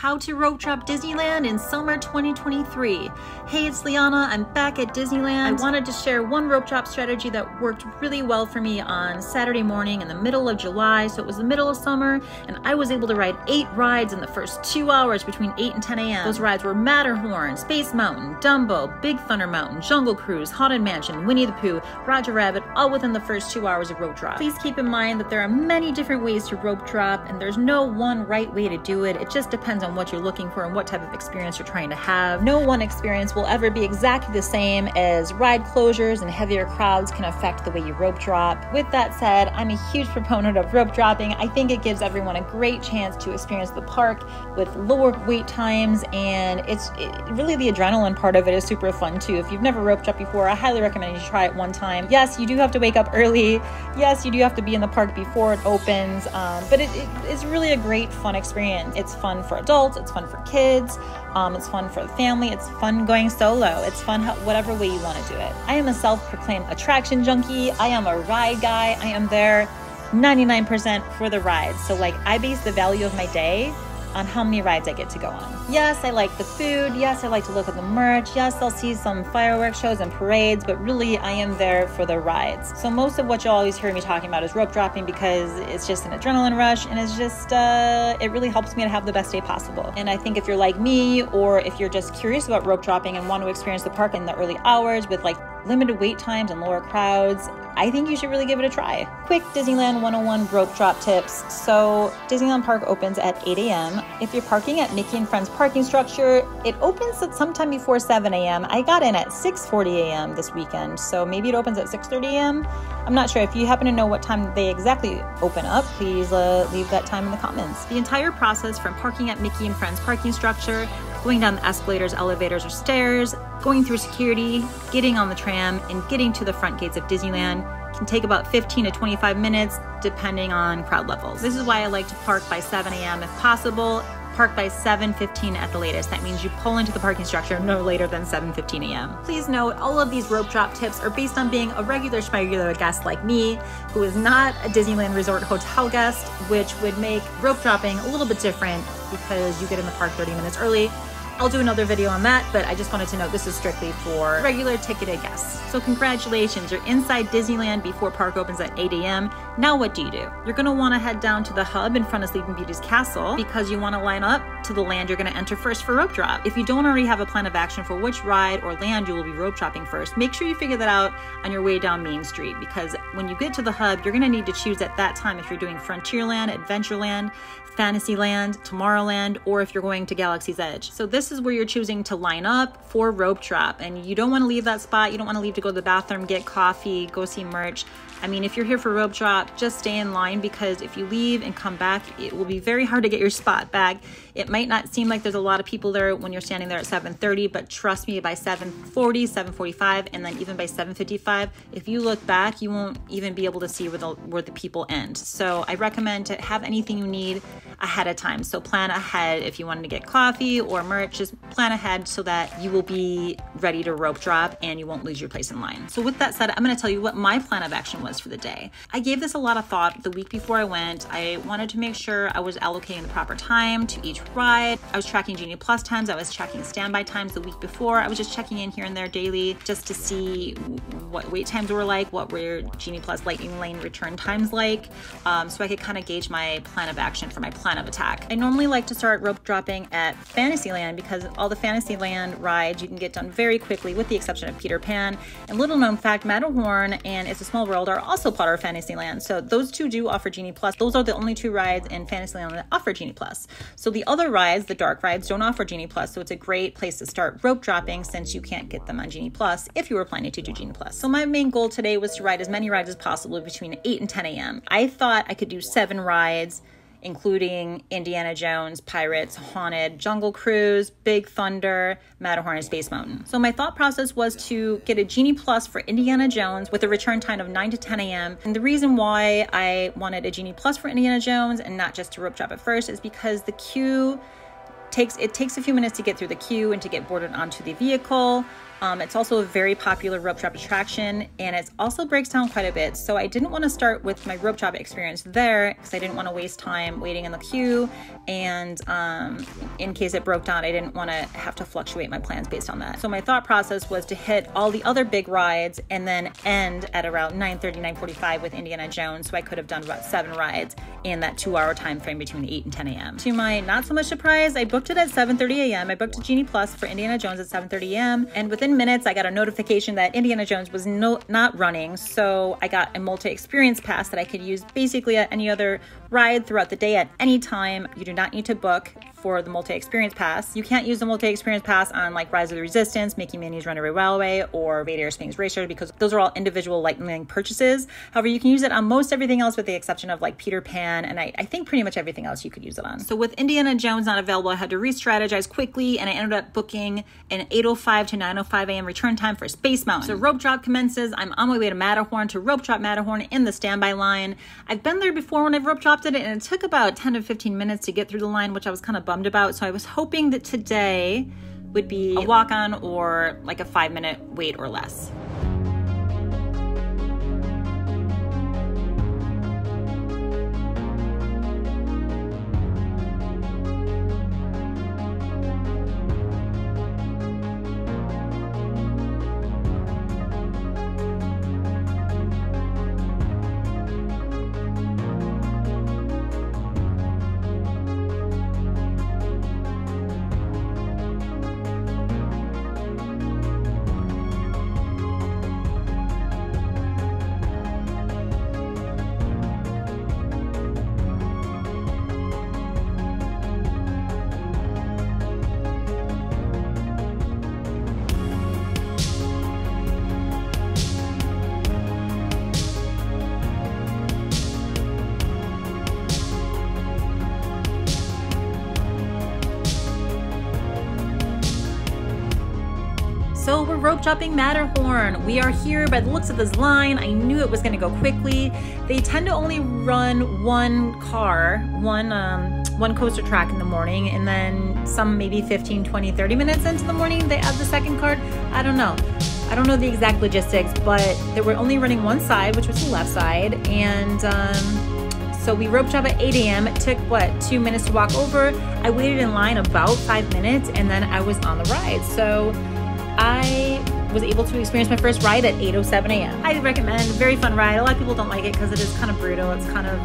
How to rope drop Disneyland in summer 2023. Hey, it's Liana. I'm back at Disneyland. I wanted to share one rope drop strategy that worked really well for me on Saturday morning in the middle of July. So it was the middle of summer and I was able to ride 8 rides in the first 2 hours between 8 and 10 a.m. Those rides were Matterhorn, Space Mountain, Dumbo, Big Thunder Mountain, Jungle Cruise, Haunted Mansion, Winnie the Pooh, Roger Rabbit, all within the first 2 hours of rope drop. Please keep in mind that there are many different ways to rope drop and there's no one right way to do it. It just depends on what you're looking for and what type of experience you're trying to have. No one experience will ever be exactly the same, as ride closures and heavier crowds can affect the way you rope drop. With that said, I'm a huge proponent of rope dropping. I think it gives everyone a great chance to experience the park with lower wait times, and really the adrenaline part of it is super fun too. If you've never rope dropped before, I highly recommend you try it one time. Yes, you do have to wake up early. Yes, you do have to be in the park before it opens, but it's really a great fun experience. It's fun for adults, it's fun for kids, it's fun for the family, it's fun going solo, it's fun whatever way you want to do it. I am a self-proclaimed attraction junkie. I am a ride guy. I am there 99% for the rides. So like, I base the value of my day on how many rides I get to go on. Yes, I like the food. Yes, I like to look at the merch. Yes, I'll see some fireworks shows and parades, but really I am there for the rides. So most of what you'll always hear me talking about is rope dropping, because it's just an adrenaline rush, and it's just, it really helps me to have the best day possible. And I think if you're like me, or if you're just curious about rope dropping and want to experience the park in the early hours with like limited wait times and lower crowds, I think you should really give it a try. Quick Disneyland 101 rope drop tips. So Disneyland Park opens at 8 a.m. If you're parking at Mickey and Friends parking structure, it opens at sometime before 7 a.m. I got in at 6:40 a.m. this weekend, so maybe it opens at 6:30 a.m. I'm not sure. If you happen to know what time they exactly open up, please leave that time in the comments. The entire process from parking at Mickey and Friends parking structure, going down the escalators, elevators, or stairs, going through security, getting on the tram, and getting to the front gates of Disneyland can take about 15 to 25 minutes, depending on crowd levels. This is why I like to park by 7 a.m. if possible. Park by 7:15 at the latest. That means you pull into the parking structure no later than 7:15 a.m. Please note, all of these rope drop tips are based on being a regular schmegular guest like me, who is not a Disneyland Resort hotel guest, which would make rope dropping a little bit different because you get in the park 30 minutes early. I'll do another video on that, but I just wanted to note this is strictly for regular ticketed guests. So congratulations, you're inside Disneyland before park opens at 8 a.m. Now what do? You're gonna wanna head down to the hub in front of Sleeping Beauty's castle, because you wanna line up to the land you're gonna enter first for rope drop. If you don't already have a plan of action for which ride or land you will be rope dropping first, make sure you figure that out on your way down Main Street, because when you get to the hub, you're gonna need to choose at that time if you're doing Frontierland, Adventureland, Fantasyland, Tomorrowland, or if you're going to Galaxy's Edge. So this is where you're choosing to line up for rope drop, and you don't want to leave that spot. You don't want to leave to go to the bathroom, get coffee, go see merch. I mean, if you're here for rope drop, just stay in line, because if you leave and come back, it will be very hard to get your spot back. It might not seem like there's a lot of people there when you're standing there at 7:30, but trust me, by 7:40, 7:45, and then even by 7:55, if you look back, you won't even be able to see where the people end. So I recommend to have anything you need ahead of time. So plan ahead. If you wanted to get coffee or merch, just plan ahead so that you will be ready to rope drop and you won't lose your place in line. So with that said, I'm going to tell you what my plan of action was for the day. I gave this a lot of thought the week before I went. I wanted to make sure I was allocating the proper time to each ride. I was tracking Genie Plus times. I was tracking standby times the week before. I was just checking in here and there daily just to see what wait times were like, what were Genie Plus Lightning Lane return times like, so I could kind of gauge my plan of action for my plan of attack. I normally like to start rope dropping at Fantasyland, because all the Fantasyland rides you can get done very quickly, with the exception of Peter Pan. And little known fact, Matterhorn and It's a Small World are also part of Fantasyland. So those two do offer Genie Plus. Those are the only 2 rides in Fantasyland that offer Genie Plus. So the other rides, the dark rides, don't offer Genie Plus. So it's a great place to start rope dropping, since you can't get them on Genie Plus if you were planning to do Genie Plus. So my main goal today was to ride as many rides as possible between 8 and 10 a.m. I thought I could do 7 rides, including Indiana Jones, Pirates, Haunted, Jungle Cruise, Big Thunder, Matterhorn, and Space Mountain. So my thought process was to get a Genie Plus for Indiana Jones with a return time of 9 to 10 a.m. And the reason why I wanted a Genie Plus for Indiana Jones and not just to rope drop at first is because the queue takes a few minutes to get through the queue and to get boarded onto the vehicle. It's also a very popular rope drop attraction, and it also breaks down quite a bit. So I didn't want to start with my rope drop experience there because I didn't want to waste time waiting in the queue. And in case it broke down, I didn't want to have to fluctuate my plans based on that. So my thought process was to hit all the other big rides and then end at around 9:30, 9:45 with Indiana Jones. So I could have done about 7 rides in that 2-hour time frame between 8 and 10 a.m. To my not so much surprise, I booked it at 7:30 a.m. I booked a Genie Plus for Indiana Jones at 7:30 a.m. and within minutes I got a notification that Indiana Jones was not running, so I got a multi-experience pass that I could use basically at any other ride throughout the day at any time. You do not need to book for the multi-experience pass. You can't use the multi-experience pass on like Rise of the Resistance, Mickey Minnie's Runaway Railway, or Vader Spins Racer because those are all individual Lightning purchases. However, you can use it on most everything else with the exception of like Peter Pan, and I think pretty much everything else you could use it on. So with Indiana Jones not available, I had to re-strategize quickly, and I ended up booking an 8:05 to 9:05 a.m. return time for Space Mountain. So rope drop commences. I'm on my way to Matterhorn to rope drop Matterhorn in the standby line. I've been there before when I've rope dropped it, and it took about 10 to 15 minutes to get through the line, which I was kind of bummed about. So I was hoping that today would be a walk-on or like a 5-minute wait or less. So we're rope dropping Matterhorn. We are here by the looks of this line. I knew it was gonna go quickly. They tend to only run one coaster track in the morning, and then some maybe 15, 20, 30 minutes into the morning, they add the second card. I don't know. I don't know the exact logistics, but they were only running one side, which was the left side. And so we rope drop at 8 a.m. It took, what, 2 minutes to walk over. I waited in line about 5 minutes, and then I was on the ride. So I was able to experience my first ride at 8:07 a.m. I recommend, very fun ride. A lot of people don't like it because it is kind of brutal. It's kind of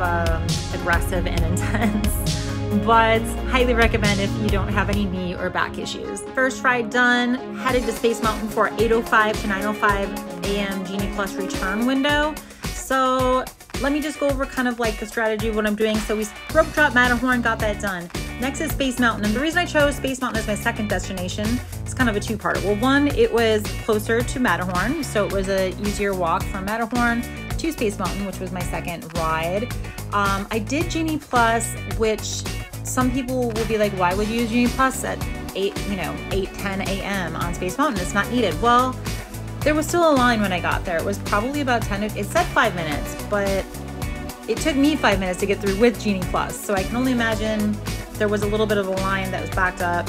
aggressive and intense, but highly recommend if you don't have any knee or back issues. First ride done, headed to Space Mountain for 8:05 to 9:05 a.m. Genie Plus return window. So let me just go over kind of like the strategy of what I'm doing. So we rope drop Matterhorn, got that done. Next is Space Mountain, and the reason I chose Space Mountain as my second destination is kind of a two-parter. Well, one, it was closer to Matterhorn, so it was an easier walk from Matterhorn to Space Mountain, which was my second ride. I did Genie Plus, which some people will be like, why would you use Genie Plus at 8:10 a.m. on Space Mountain? It's not needed. Well, there was still a line when I got there. It was probably about 10, it said 5 minutes, but it took me 5 minutes to get through with Genie Plus. So I can only imagine there was a little bit of a line that was backed up.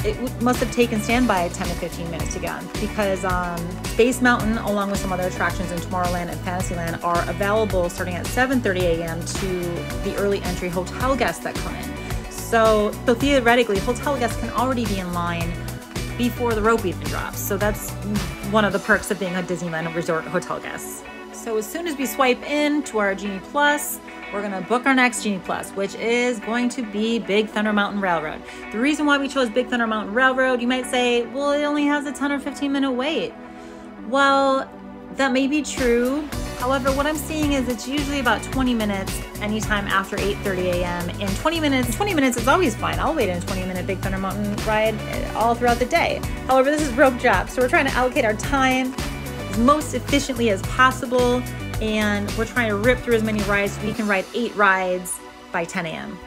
It must have taken standby 10 to 15 minutes to get on, because Space Mountain, along with some other attractions in Tomorrowland and Fantasyland, are available starting at 7:30 a.m. to the early entry hotel guests that come in. So theoretically, hotel guests can already be in line before the rope even drops. So that's one of the perks of being a Disneyland Resort hotel guest. So as soon as we swipe in to our Genie Plus, we're gonna book our next Genie Plus, which is going to be Big Thunder Mountain Railroad. The reason why we chose Big Thunder Mountain Railroad, you might say, well, it only has a 10 or 15 minute wait. Well, that may be true. However, what I'm seeing is it's usually about 20 minutes anytime after 8:30 a.m. And 20 minutes is always fine. I'll wait in a 20-minute Big Thunder Mountain ride all throughout the day. However, this is rope drop, so we're trying to allocate our time as most efficiently as possible, and we're trying to rip through as many rides so we can ride 8 rides by 10 a.m.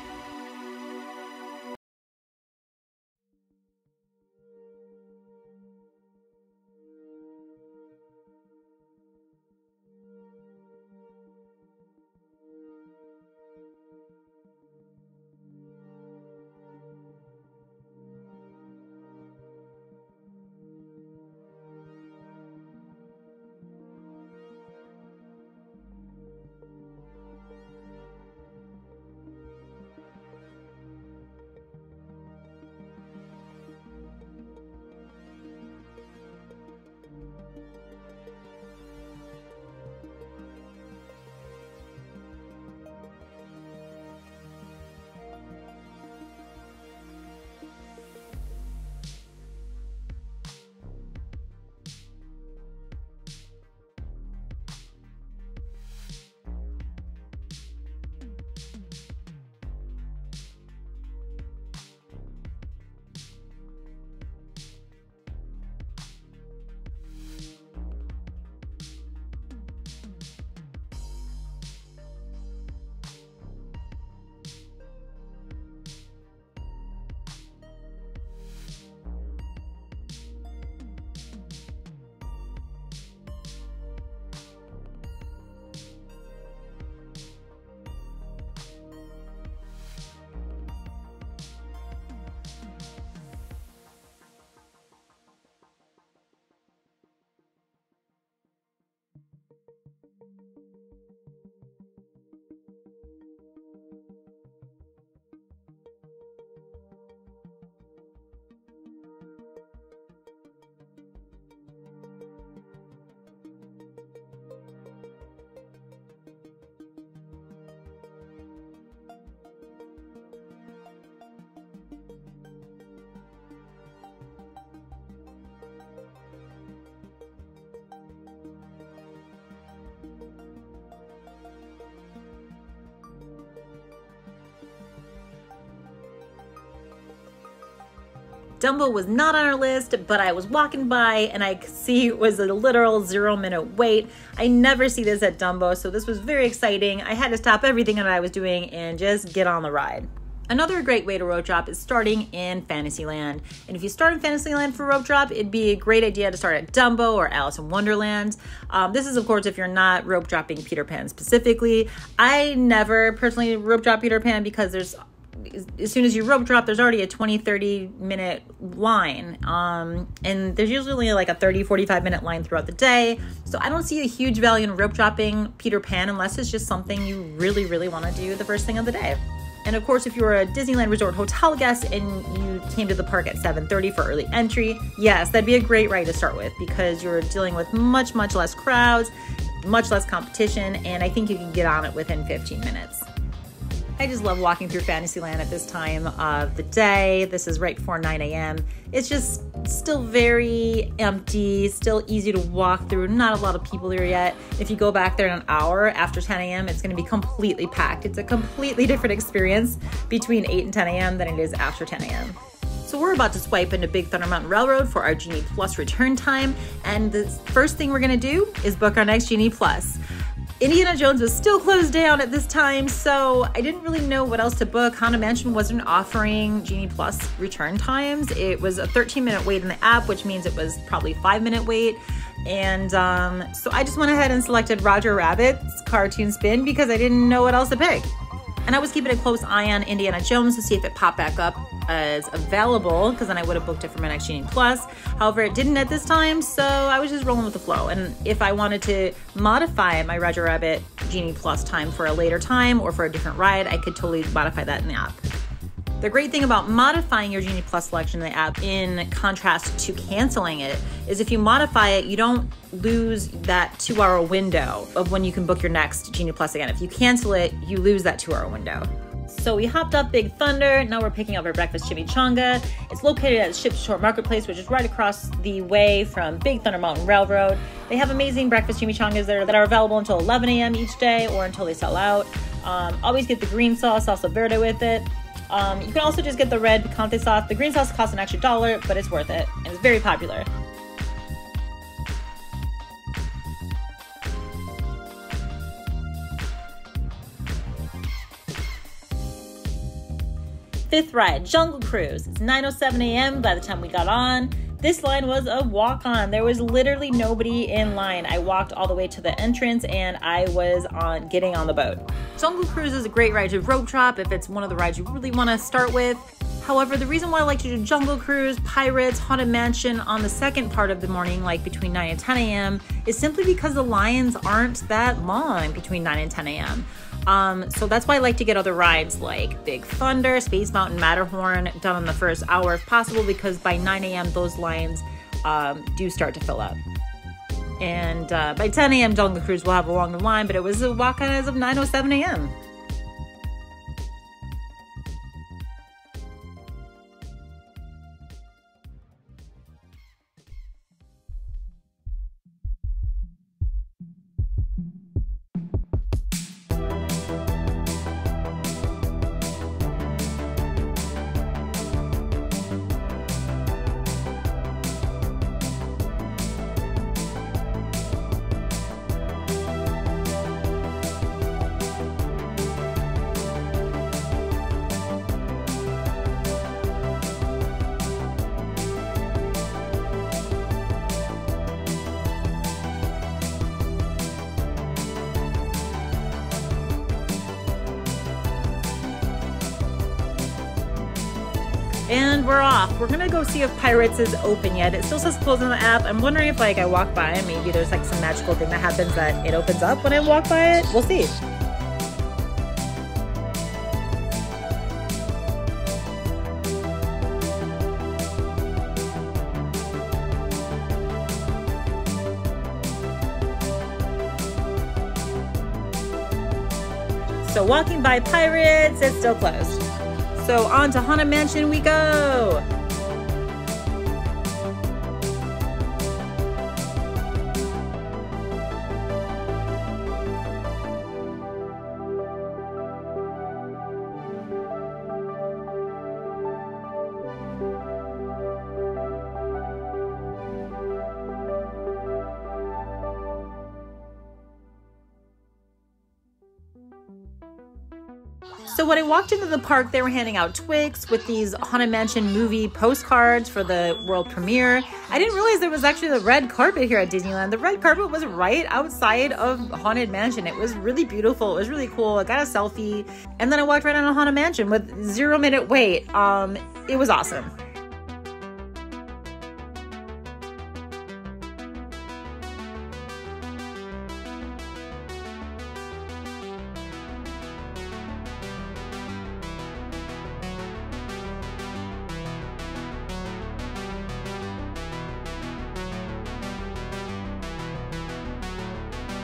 Dumbo was not on our list, but I was walking by and I could see it was a literal 0-minute wait. I never see this at Dumbo, so this was very exciting. I had to stop everything that I was doing and just get on the ride. Another great way to rope drop is starting in Fantasyland. And if you start in Fantasyland for rope drop, it'd be a great idea to start at Dumbo or Alice in Wonderland. This is, of course, if you're not rope dropping Peter Pan specifically. I never personally rope drop Peter Pan because as soon as you rope drop, there's already a 20-30 minute line. And there's usually like a 30-45 minute line throughout the day. So I don't see a huge value in rope dropping Peter Pan unless it's just something you really, really want to do the first thing of the day. And of course, if you were a Disneyland Resort hotel guest and you came to the park at 7:30 for early entry, yes, that'd be a great ride to start with because you're dealing with much, much less crowds, much less competition, and I think you can get on it within 15 minutes. I just love walking through Fantasyland at this time of the day. This is right before 9 a.m. It's just still very empty, still easy to walk through. Not a lot of people there yet. If you go back there in an hour after 10 a.m., it's going to be completely packed. It's a completely different experience between 8 and 10 a.m. than it is after 10 a.m. So we're about to swipe into Big Thunder Mountain Railroad for our Genie Plus return time. And the first thing we're going to do is book our next Genie Plus. Indiana Jones was still closed down at this time, so I didn't really know what else to book. Haunted Mansion wasn't offering Genie Plus return times. It was a 13-minute wait in the app, which means it was probably a 5-minute wait. And so I just went ahead and selected Roger Rabbit's Cartoon Spin because I didn't know what else to pick. And I was keeping a close eye on Indiana Jones to see if it popped back up as available, because then I would have booked it for my next Genie Plus. However, it didn't at this time, so I was just rolling with the flow. And if I wanted to modify my Roger Rabbit Genie Plus time for a later time or for a different ride, I could totally modify that in the app. The great thing about modifying your Genie Plus selection in the app, in contrast to canceling it, is if you modify it, you don't lose that 2-hour window of when you can book your next Genie Plus again. If you cancel it, you lose that 2-hour window. So we hopped up Big Thunder. Now we're picking up our breakfast chimichanga. It's located at Ship's Short Marketplace, which is right across the way from Big Thunder Mountain Railroad. They have amazing breakfast chimichangas there that are available until 11 a.m. each day or until they sell out. Always get the green sauce, salsa verde with it. You can also just get the red picante sauce. The green sauce costs an extra $1, but it's worth it, and it's very popular. Fifth ride, Jungle Cruise. It's 9:07 a.m. by the time we got on. This line was a walk-on. There was literally nobody in line. I walked all the way to the entrance and I was getting on the boat. Jungle Cruise is a great ride to rope drop if it's one of the rides you really want to start with. However, the reason why I like to do Jungle Cruise, Pirates, Haunted Mansion on the second part of the morning, like between 9 and 10 a.m., is simply because the lines aren't that long between 9 and 10 a.m. So that's why I like to get other rides like Big Thunder, Space Mountain, Matterhorn done in the first hour if possible, because by 9 a.m. those lines do start to fill up. And by 10 a.m. Jungle Cruise will have a longer line, but it was a walk-on as of 9:07 a.m. And we're off. We're gonna go see if Pirates is open yet. It still says closed on the app. I'm wondering if I walk by and maybe there's like some magical thing that happens that it opens up when I walk by it. We'll see. So walking by Pirates, it's still closed. So on to Haunted Mansion we go. So when I walked into the park, they were handing out Twix with these Haunted Mansion movie postcards for the world premiere. I didn't realize there was actually the red carpet here at Disneyland. The red carpet was right outside of Haunted Mansion. It was really beautiful. It was really cool. I got a selfie, and then I walked right on a Haunted Mansion with 0-minute wait. It was awesome.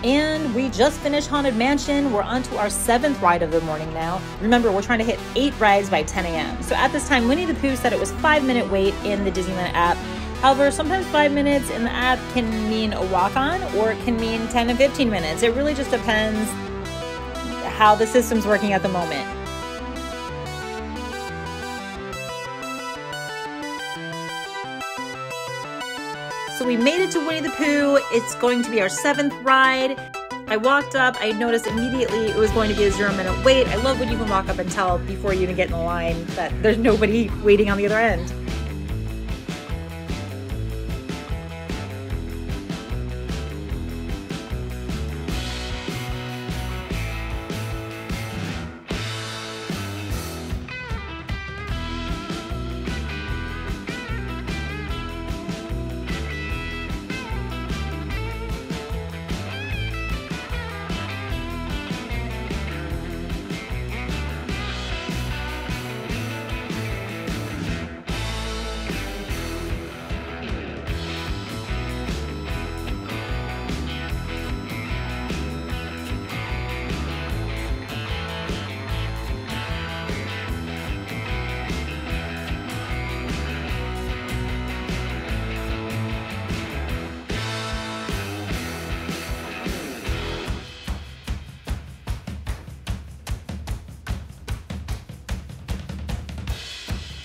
And we just finished Haunted Mansion. We're on to our 7th ride of the morning now. Remember, we're trying to hit 8 rides by 10 a.m. So at this time, Winnie the Pooh said it was 5-minute wait in the Disneyland app. However, sometimes 5 minutes in the app can mean a walk-on, or it can mean 10 to 15 minutes. It really just depends how the system's working at the moment. So we made it to Winnie the Pooh. It's going to be our 7th ride. I walked up, I noticed immediately it was going to be a 0-minute wait. I love when you can walk up and tell before you even get in the line that there's nobody waiting on the other end.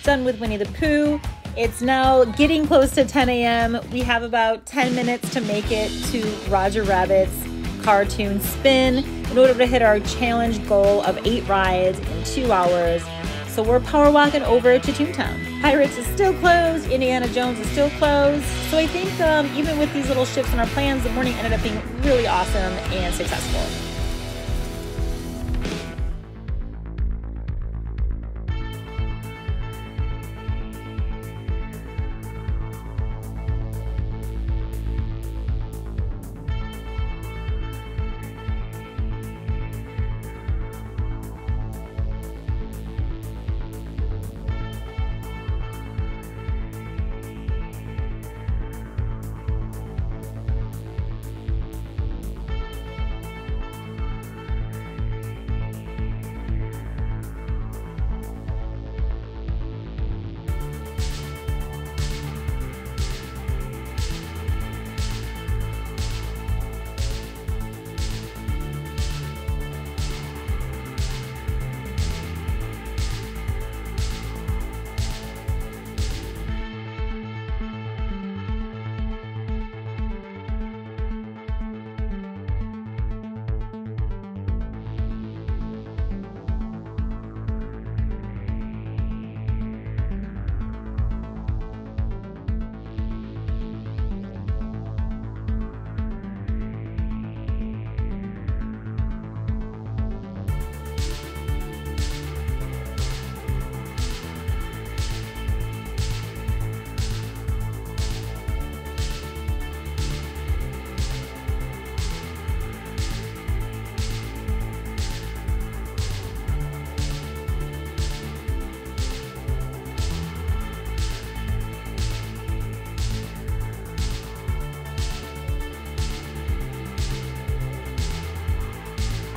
Done with Winnie the Pooh. It's now getting close to 10 a.m. We have about 10 minutes to make it to Roger Rabbit's cartoon spin in order to hit our challenge goal of 8 rides in 2 hours. So we're power walking over to Toontown. Pirates is still closed, Indiana Jones is still closed. So I think even with these little shifts in our plans, the morning ended up being really awesome and successful.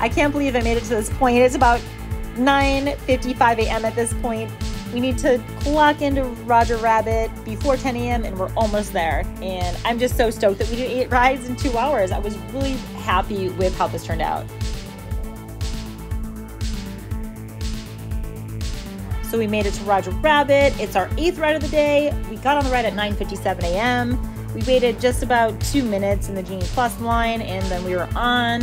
I can't believe I made it to this point. It's about 9:55 a.m. at this point. We need to clock into Roger Rabbit before 10 a.m. and we're almost there. And I'm just so stoked that we did 8 rides in 2 hours. I was really happy with how this turned out. So we made it to Roger Rabbit. It's our 8th ride of the day. We got on the ride at 9:57 a.m. We waited just about 2 minutes in the Genie Plus line and then we were on.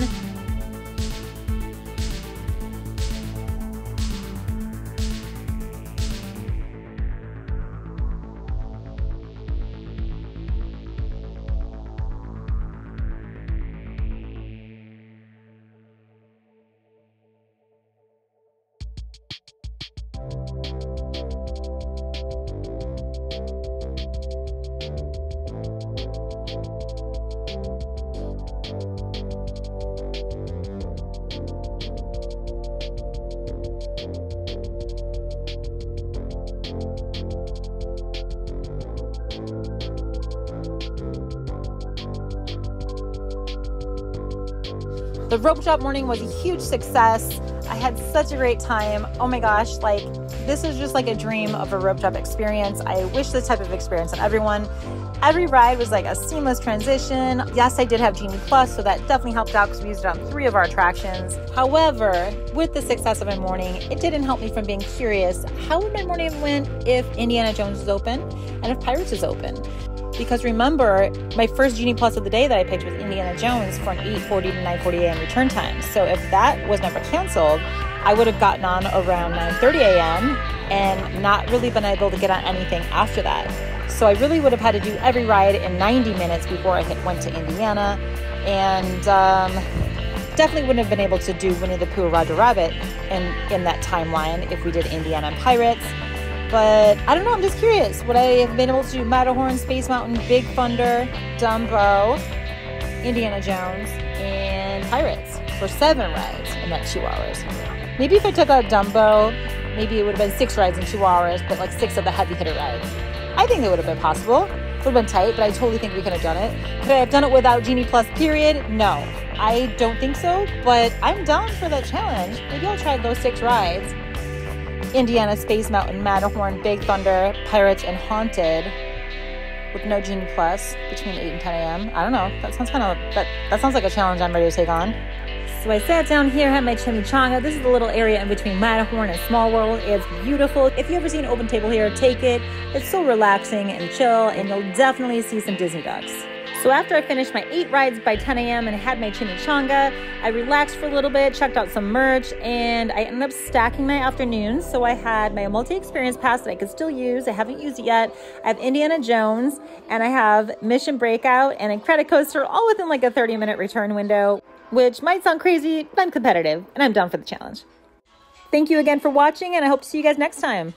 The rope drop morning was a huge success. I had such a great time. Oh my gosh, like this is just like a dream of a rope drop experience. I wish this type of experience on everyone. Every ride was like a seamless transition. Yes, I did have Genie Plus, so that definitely helped out because we used it on 3 of our attractions. However, with the success of my morning, it didn't help me from being curious. How would my morning have went if Indiana Jones is open and if Pirates is open? Because remember, my first Genie Plus of the day that I picked was Indiana Jones for an 8:40 to 9:40 a.m. return time. So if that was never canceled, I would have gotten on around 9:30 a.m. and not really been able to get on anything after that. So I really would have had to do every ride in 90 minutes before I went to Indiana, and definitely wouldn't have been able to do Winnie the Pooh or Roger Rabbit in that timeline if we did Indiana and Pirates. But I don't know, I'm just curious. Would I have been able to do Matterhorn, Space Mountain, Big Thunder, Dumbo, Indiana Jones, and Pirates for 7 rides in that 2 hours? Maybe if I took out Dumbo, maybe it would have been 6 rides in 2 hours, but like 6 of the heavy hitter rides. I think it would have been possible. It would have been tight, but I totally think we could have done it. Could I have done it without Genie Plus, period? No, I don't think so, but I'm down for that challenge. Maybe I'll try those 6 rides. Indiana, Space Mountain, Matterhorn, Big Thunder, Pirates, and Haunted with no Genie Plus between 8 and 10 a.m. I don't know. That sounds that sounds like a challenge I'm ready to take on. So I sat down here, had my chimichanga. This is the little area in between Matterhorn and Small World. It's beautiful. If you ever see an open table here, take it. It's so relaxing and chill, and you'll definitely see some Disney ducks. So after I finished my 8 rides by 10 a.m. and had my chimichanga, I relaxed for a little bit, checked out some merch, and I ended up stacking my afternoons. So I had my multi-experience pass that I could still use. I haven't used it yet. I have Indiana Jones, and I have Mission Breakout and a credit coaster, all within like a 30-minute return window, which might sound crazy, but I'm competitive, and I'm down for the challenge. Thank you again for watching, and I hope to see you guys next time.